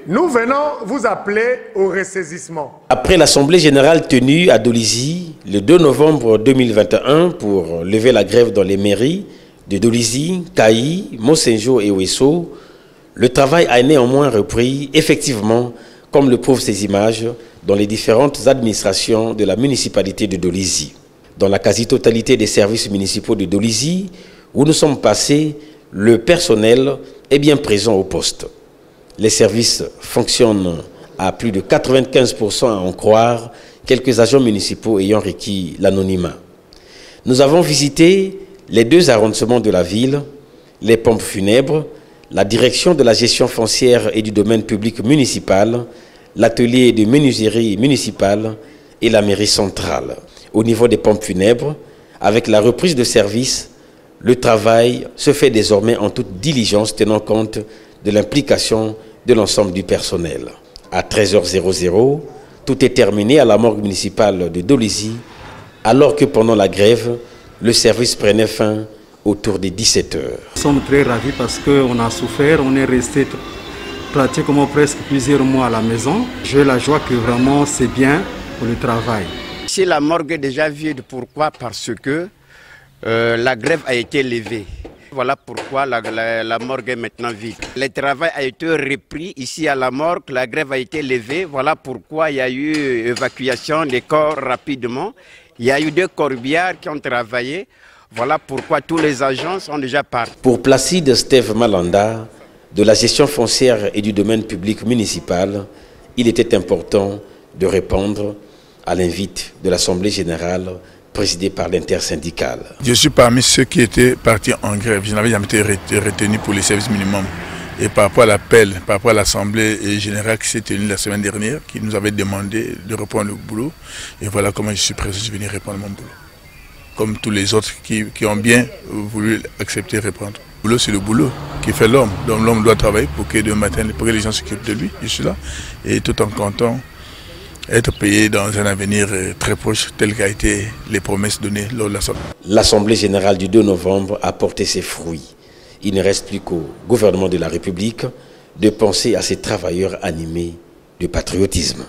nous venons vous appeler au ressaisissement. Après l'Assemblée générale tenue à Dolizy le 2 novembre 2021 pour lever la grève dans les mairies de Dolizy, Kayi, Mossenjo et Ouesso, le travail a néanmoins repris effectivement, comme le prouvent ces images, dans les différentes administrations de la municipalité de Dolizy. Dans la quasi-totalité des services municipaux de Dolizy, où nous sommes passés, le personnel est bien présent au poste. Les services fonctionnent à plus de 95% à en croire quelques agents municipaux ayant requis l'anonymat. Nous avons visité les 2 arrondissements de la ville, les pompes funèbres, la direction de la gestion foncière et du domaine public municipal, l'atelier de menuiserie municipale et la mairie centrale. Au niveau des pompes funèbres, avec la reprise de service, le travail se fait désormais en toute diligence tenant compte de l'implication de l'ensemble du personnel. À 13h00, tout est terminé à la morgue municipale de Dolizy, alors que pendant la grève, le service prenait fin autour des 17h. Nous sommes très ravis parce qu'on a souffert, on est resté pratiquement presque plusieurs mois à la maison. J'ai la joie que vraiment c'est bien pour le travail. Si la morgue est déjà vide, pourquoi? Parce que la grève a été levée. Voilà pourquoi la morgue est maintenant vide. Le travail a été repris ici à la morgue, la grève a été levée. Voilà pourquoi il y a eu évacuation des corps rapidement. Il y a eu 2 corbières qui ont travaillé. Voilà pourquoi tous les agents sont déjà partis. Pour Placide Steve Malanda, de la gestion foncière et du domaine public municipal, il était important de répondre à l'invite de l'Assemblée générale présidée par l'intersyndicale. Je suis parmi ceux qui étaient partis en grève. Je n'avais jamais été retenu pour les services minimums. Et par rapport à l'appel, par rapport à l'Assemblée générale qui s'est tenue la semaine dernière, qui nous avait demandé de reprendre le boulot, et voilà comment je suis présent, je suis venu reprendre mon boulot. Comme tous les autres qui ont bien voulu accepter de reprendre. Le boulot, c'est le boulot qui fait l'homme. Donc l'homme doit travailler pour que demain matin, pour que les gens s'occupent de lui. Je suis là. Et tout en comptant être payé dans un avenir très proche, tel qu'a été les promesses données lors de l'Assemblée. L'Assemblée générale du 2 novembre a porté ses fruits. Il ne reste plus qu'au gouvernement de la République de penser à ces travailleurs animés de patriotisme.